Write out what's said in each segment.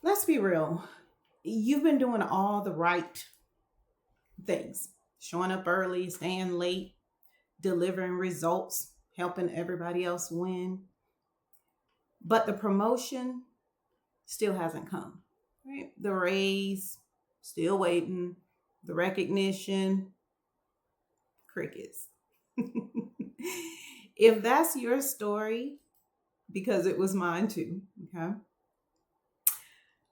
Let's be real. You've been doing all the right things, showing up early, staying late, delivering results, helping everybody else win. But the promotion still hasn't come, right? The raise, still waiting. The recognition, crickets. If that's your story, because it was mine too, okay,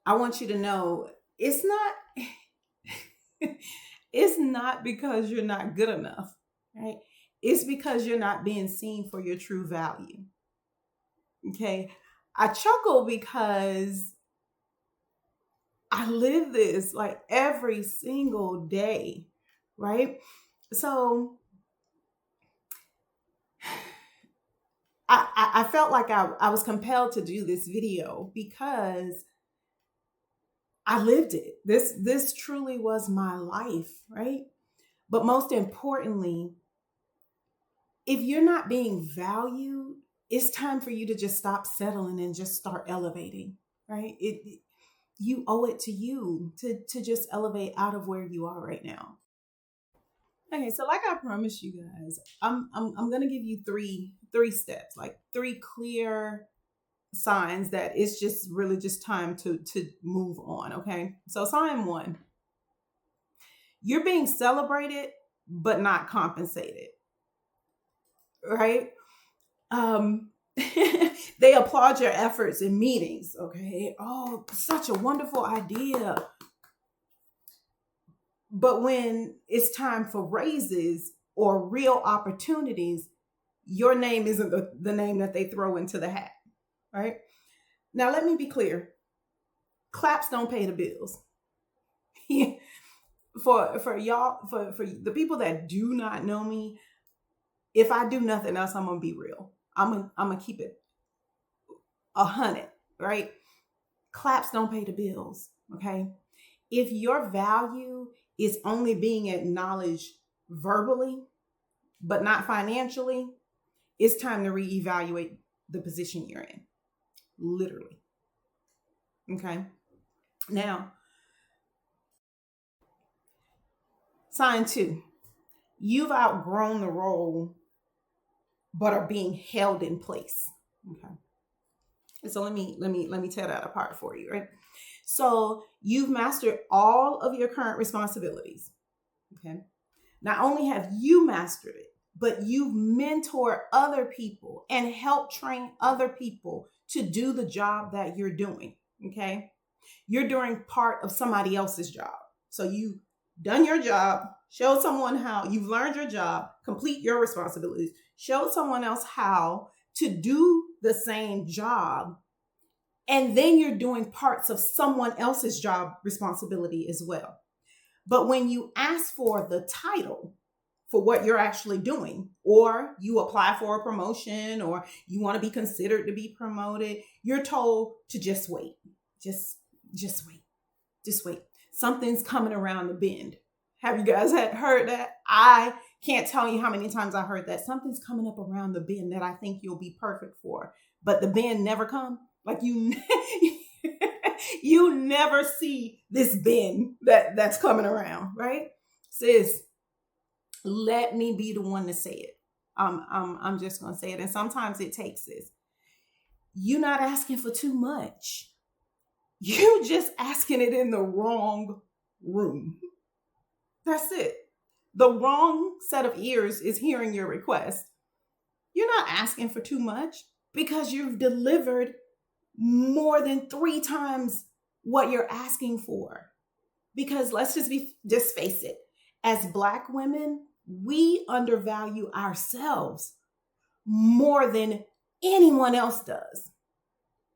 I want you to know it's not it's not because you're not good enough, right? It's because you're not being seen for your true value. Okay. I chuckle because I live this like every single day, right? So I felt like I was compelled to do this video because I lived it. This truly was my life, right? But most importantly, if you're not being valued, it's time for you to just stop settling and just start elevating, right? You owe it to you to just elevate out of where you are right now. Okay, so like I promised you guys, I'm gonna give you three steps, like three clear signs that it's just really just time to move on. Okay, so sign one: you're being celebrated but not compensated, right? um they applaud your efforts in meetings. Okay, oh, such a wonderful idea. But when it's time for raises or real opportunities, your name isn't the name that they throw into the hat, right? Now let me be clear: claps don't pay the bills. For y'all, for the people that do not know me, if I do nothing else, I'm gonna be real. I'm gonna keep it 100, right? Claps don't pay the bills, okay? If your value is only being acknowledged verbally, but not financially, it's time to reevaluate the position you're in, literally. Okay. Now, sign two: you've outgrown the role, but are being held in place. Okay. So let me tear that apart for you, right? So you've mastered all of your current responsibilities. Okay. Not only have you mastered it, but you've mentored other people and helped train other people to do the job that you're doing. Okay. You're doing part of somebody else's job. So you've done your job, showed someone how, you've learned your job, complete your responsibilities, showed someone else how to do the same job. And then you're doing parts of someone else's job responsibility as well. But when you ask for the title for what you're actually doing, or you apply for a promotion, or you want to be considered to be promoted, you're told to just wait. Just wait. Just wait. Something's coming around the bend. Have you guys heard that? I can't tell you how many times I heard that. Something's coming up around the bend that I think you'll be perfect for. But the bend never come. Like you never see this bend that's coming around, right? Sis, let me be the one to say it. I'm just gonna say it. And sometimes it takes this. You're not asking for too much. You just asking it in the wrong room. That's it. The wrong set of ears is hearing your request. You're not asking for too much because you've delivered more than 3 times what you're asking for. Because let's just face it, as Black women, we undervalue ourselves more than anyone else does,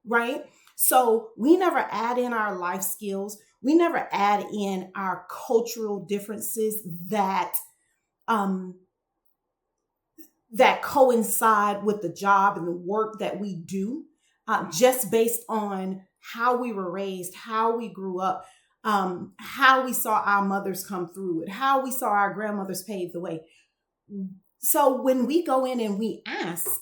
right? So we never add in our life skills. We never add in our cultural differences that that coincide with the job and the work that we do, just based on how we were raised, how we grew up, how we saw our mothers come through it, how we saw our grandmothers pave the way. So when we go in and we ask,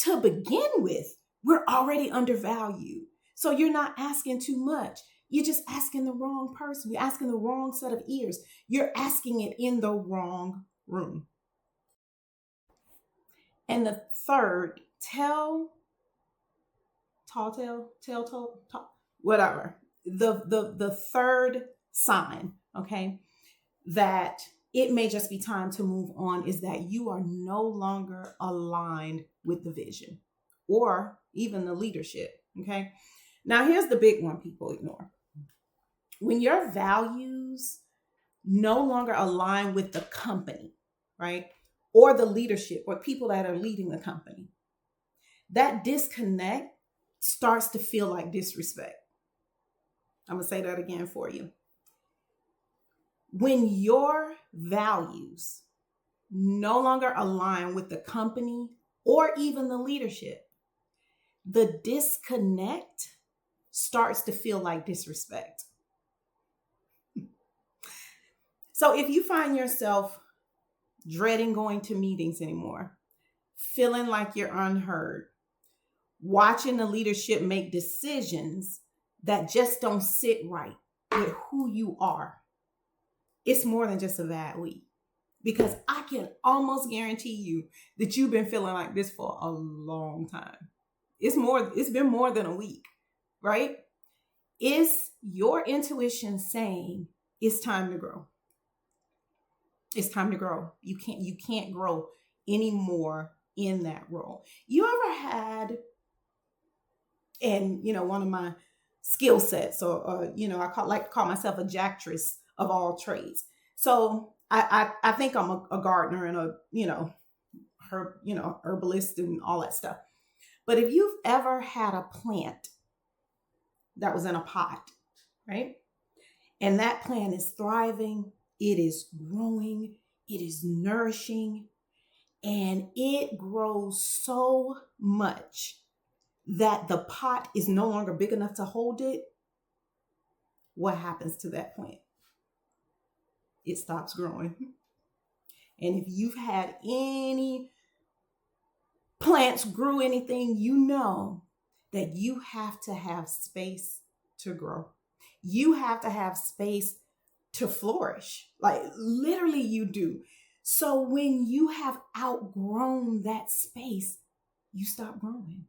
to begin with, we're already undervalued. So you're not asking too much. You're just asking the wrong person. You're asking the wrong set of ears. You're asking it in the wrong room. And the third, whatever. The third sign, okay, that it may just be time to move on is that you are no longer aligned with the vision or even the leadership, okay? Now, here's the big one people ignore. When your values no longer align with the company, right? Or the leadership or people that are leading the company, that disconnect starts to feel like disrespect. I'm going to say that again for you. When your values no longer align with the company or even the leadership, the disconnect starts to feel like disrespect. So if you find yourself dreading going to meetings anymore, feeling like you're unheard, watching the leadership make decisions that just don't sit right with who you are, it's more than just a bad week. Because I can almost guarantee you that you've been feeling like this for a long time. It's been more than a week, right? Is your intuition saying it's time to grow? It's time to grow. You can't grow anymore in that role. You ever had, and one of my skill sets, or I like to call myself a jacktress of all trades. So I think I'm a gardener and herbalist and all that stuff. But if you've ever had a plant that was in a pot, right? And that plant is thriving, it is growing, it is nourishing, and it grows so much that the pot is no longer big enough to hold it. What happens to that plant? It stops growing. And if you've had any plants grew anything, you know that you have to have space to grow. You have to have space to flourish. Like literally you do. So when you have outgrown that space, you stop growing.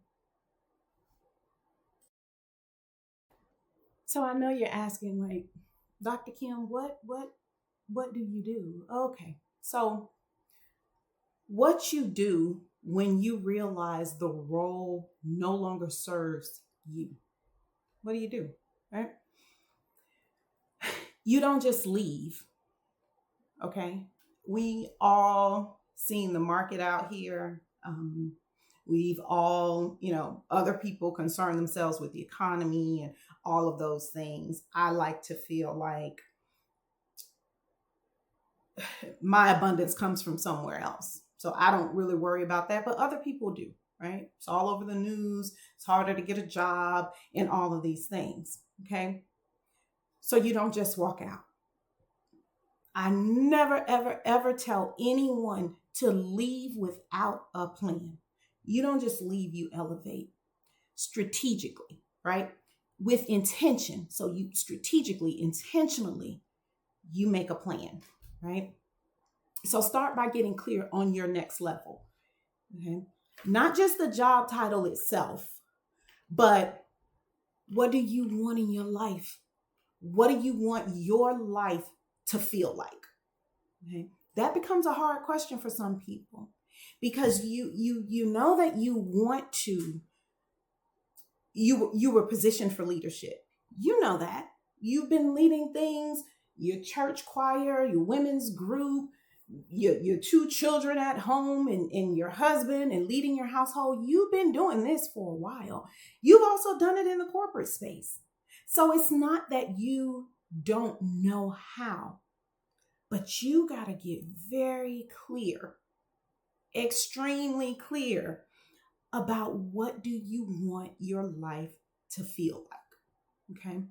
So I know you're asking, like, Dr. Kim, what do you do? Okay. So what you do when you realize the role no longer serves you, what do? Right? You don't just leave. Okay. We all seen the market out here. We've all, other people concern themselves with the economy and all of those things. I like to feel like my abundance comes from somewhere else. So I don't really worry about that, but other people do, right? It's all over the news. It's harder to get a job and all of these things. Okay. So you don't just walk out. I never, ever, ever tell anyone to leave without a plan. You don't just leave, you elevate strategically, right? With intention. So you strategically, intentionally, you make a plan, right? So start by getting clear on your next level. Okay. Not just the job title itself, but what do you want in your life? What do you want your life to feel like? Okay. That becomes a hard question for some people because you know that you want to, you were positioned for leadership. You know that. You've been leading things, your church choir, your women's group, your two children at home and your husband and leading your household. You've been doing this for a while. You've also done it in the corporate space. So it's not that you don't know how, but you got to get very clear, extremely clear about what do you want your life to feel like, okay?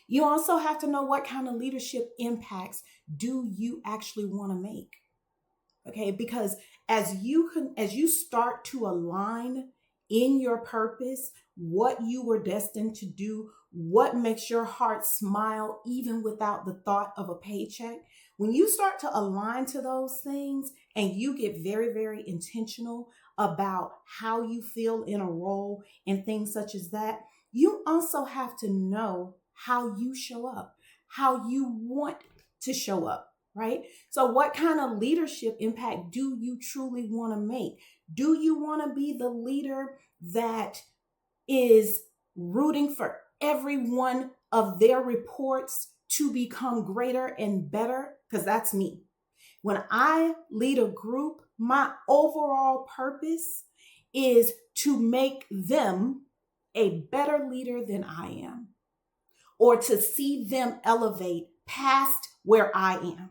You also have to know what kind of leadership impacts do you actually want to make, okay? Because as you start to align in your purpose, what you were destined to do, what makes your heart smile even without the thought of a paycheck, when you start to align to those things and you get very, very intentional about how you feel in a role and things such as that, you also have to know how you show up, how you want to show up, right? So what kind of leadership impact do you truly want to make? Do you want to be the leader that is rooting for every one of their reports to become greater and better? Because that's me. When I lead a group, my overall purpose is to make them a better leader than I am, or to see them elevate past where I am.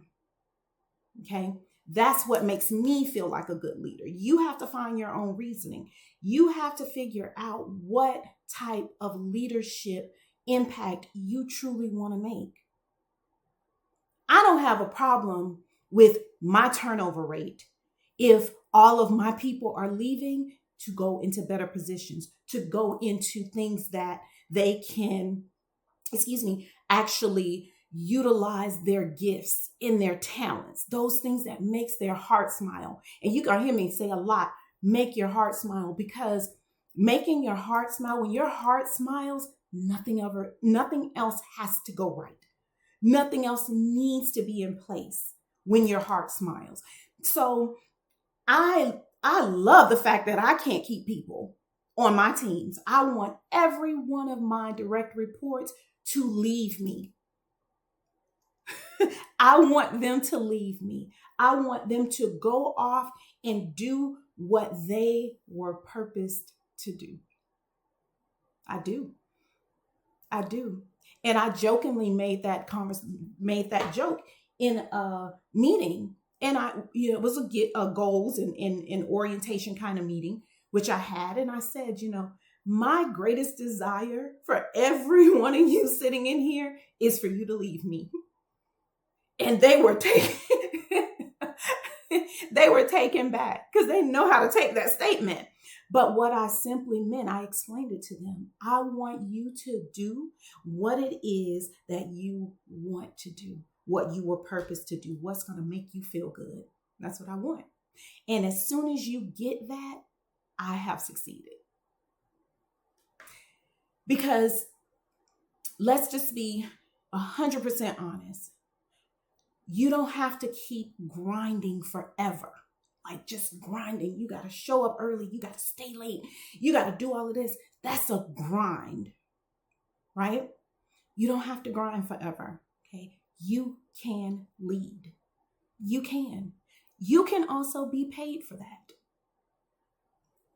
Okay? That's what makes me feel like a good leader. You have to find your own reasoning. You have to figure out what type of leadership impact you truly want to make. I don't have a problem with my turnover rate if all of my people are leaving to go into better positions, to go into things that they can, actually utilize their gifts in their talents, those things that makes their heart smile. And you can hear me say a lot, make your heart smile, because making your heart smile, when your heart smiles, nothing else has to go right. Nothing else needs to be in place when your heart smiles. So I love the fact that I can't keep people on my teams. I want every one of my direct reports to leave me. I want them to leave me. I want them to go off and do what they were purposed to do. I do. And I jokingly made that joke in a meeting. And it was a goals and orientation kind of meeting, which I had. And I said, my greatest desire for every one of you sitting in here is for you to leave me. And they were taken back because they know how to take that statement. But what I simply meant, I explained it to them. I want you to do what it is that you want to do, what you were purposed to do, what's going to make you feel good. That's what I want. And as soon as you get that, I have succeeded. Because let's just be 100% honest. You don't have to keep grinding forever. Like just grinding. You got to show up early. You got to stay late. You got to do all of this. That's a grind, right? You don't have to grind forever, okay? You can lead. You can. You can also be paid for that.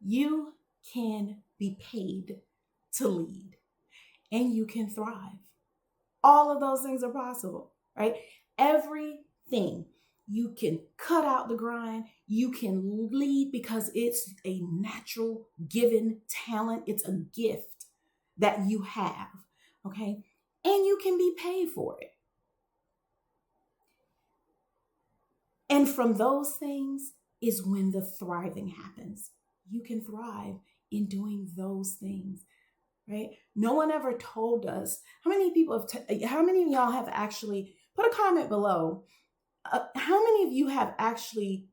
You can be paid to lead, and you can thrive. All of those things are possible, right? Everything. You can cut out the grind. You can lead because it's a natural given talent. It's a gift that you have, okay? And you can be paid for it. And from those things is when the thriving happens. You can thrive in doing those things, right? No one ever told us. How many of y'all have actually, put a comment below. How many of you have actually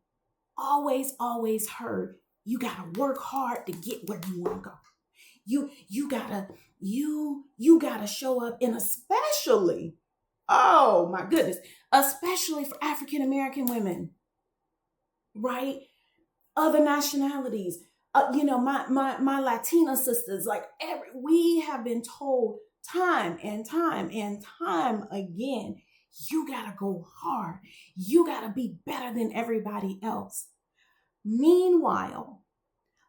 always heard you gotta work hard to get where you want to go? You gotta show up, and especially, oh my goodness, especially for African American women, right? Other nationalities, my Latina sisters, we have been told time and time again, you gotta go hard. You gotta be better than everybody else. Meanwhile,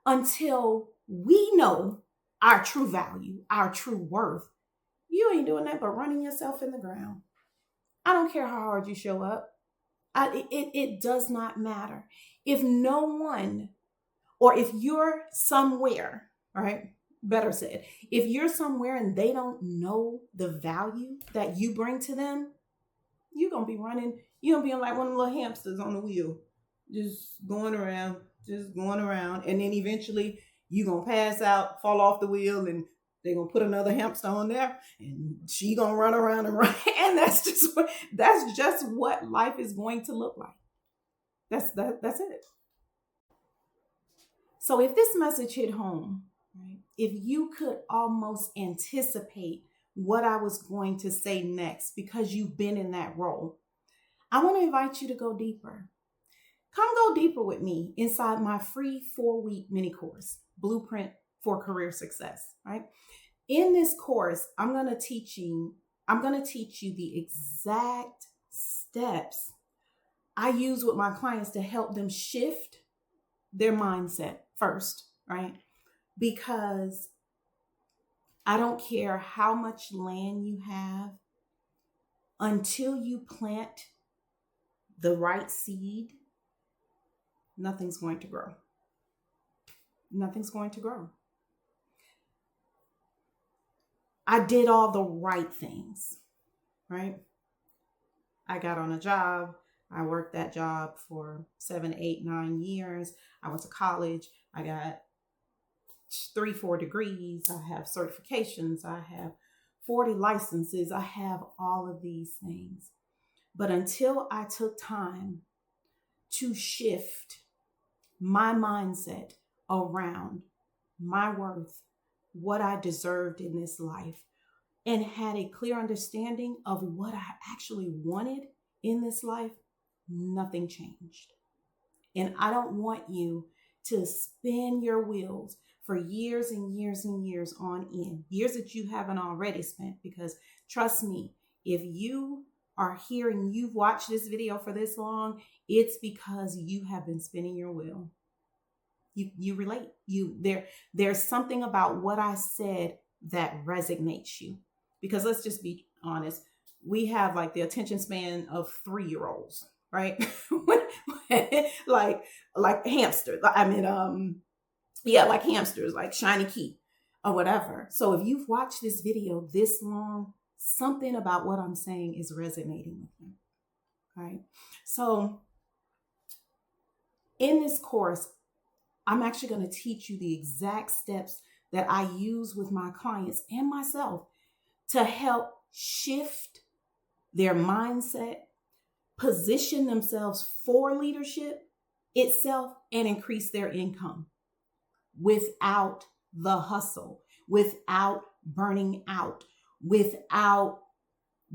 until we know our true value, our true worth, you ain't doing that but running yourself in the ground. I don't care how hard you show up. It does not matter. If no one, or if you're somewhere, all right, better said, if you're somewhere and they don't know the value that you bring to them, you're going to be running, you're going to be like one of the little hamsters on the wheel, just going around. And then eventually You gonna pass out, fall off the wheel, and they're gonna put another hamster on there, and she gonna run around and run. And that's just what life is going to look like. That's it. So if this message hit home, right, if you could almost anticipate what I was going to say next because you've been in that role, I want to invite you to go deeper. Come go deeper with me inside my free 4-week mini course, Blueprint for Career Success, right? In this course, I'm going to teach you the exact steps I use with my clients to help them shift their mindset first, right? Because I don't care how much land you have, until you plant the right seed, nothing's going to grow. Nothing's going to grow. I did all the right things, right? I got on a job. I worked that job for 7, 8, 9 years. I went to college. I got 3, 4 degrees. I have certifications. I have 40 licenses. I have all of these things. But until I took time to shift my mindset around my worth, what I deserved in this life, and had a clear understanding of what I actually wanted in this life, nothing changed. And I don't want you to spin your wheels for years and years and years on end, years that you haven't already spent, because trust me, if you are here and you've watched this video for this long, it's because you have been spinning your wheel. You relate. There's something about what I said that resonates you. Because let's just be honest, we have like the attention span of 3-year-olds, right? like hamsters. Like hamsters, like shiny key or whatever. So if you've watched this video this long, something about what I'm saying is resonating with you, right? So in this course, I'm actually going to teach you the exact steps that I use with my clients and myself to help shift their mindset, position themselves for leadership itself, and increase their income without the hustle, without burning out, without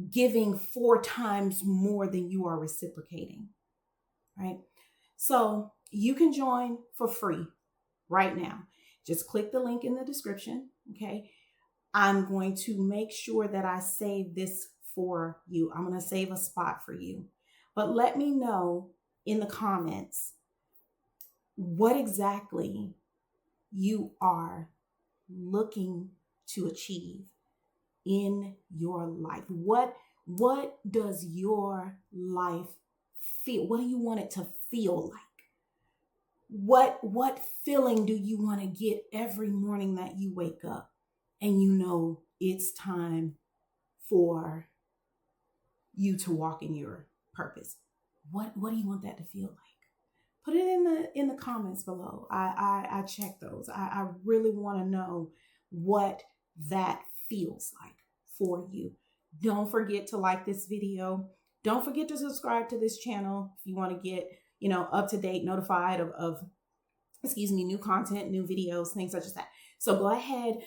giving 4 times more than you are reciprocating, right? So you can join for free right now. Just click the link in the description, okay? I'm going to make sure that I save this for you. I'm going to save a spot for you. But let me know in the comments what exactly you are looking to achieve in your life. What does your life feel? What do you want it to feel like? What feeling do you want to get every morning that you wake up and you know it's time for you to walk in your purpose? What do you want that to feel like? Put it in the comments below. I check those. I really want to know what that feels like for you. Don't forget to like this video. Don't forget to subscribe to this channel if you want to get, up to date, notified of new content, new videos, things such as that. So go ahead,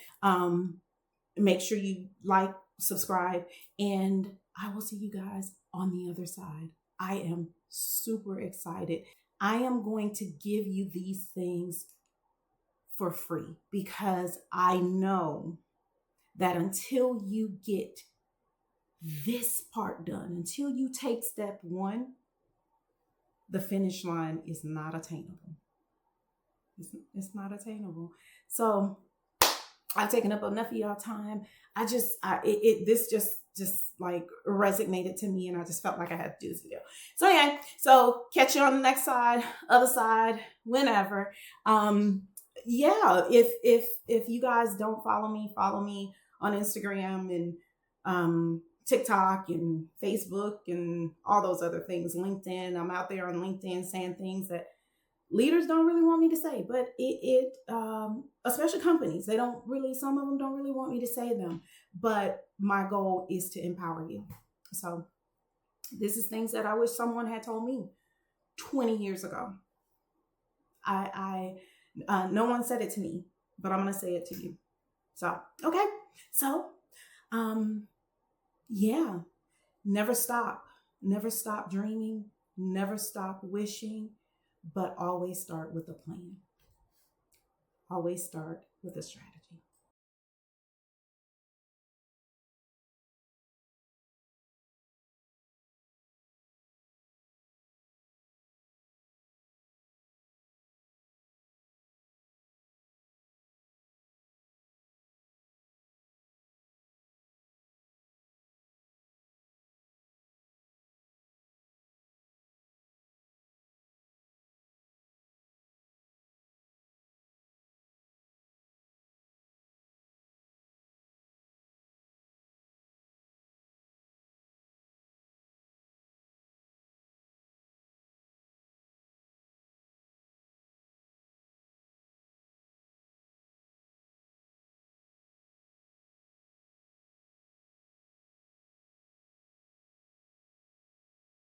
make sure you like, subscribe, and I will see you guys on the other side. I am super excited. I am going to give you these things for free because I know that until you get this part done, until you take step 1, the finish line is not attainable. It's not attainable. So I've taken up enough of y'all time. This just like resonated to me, and I just felt like I had to do this video. So yeah, so catch you on the next other side, whenever. If you guys don't follow me on Instagram and TikTok and Facebook and all those other things, LinkedIn. I'm out there on LinkedIn saying things that leaders don't really want me to say, but especially companies, some of them don't really want me to say them, but my goal is to empower you. So this is things that I wish someone had told me 20 years ago. No one said it to me, but I'm going to say it to you. So, okay. So, yeah, never stop dreaming, never stop wishing, but always start with a plan. Always start with a strategy.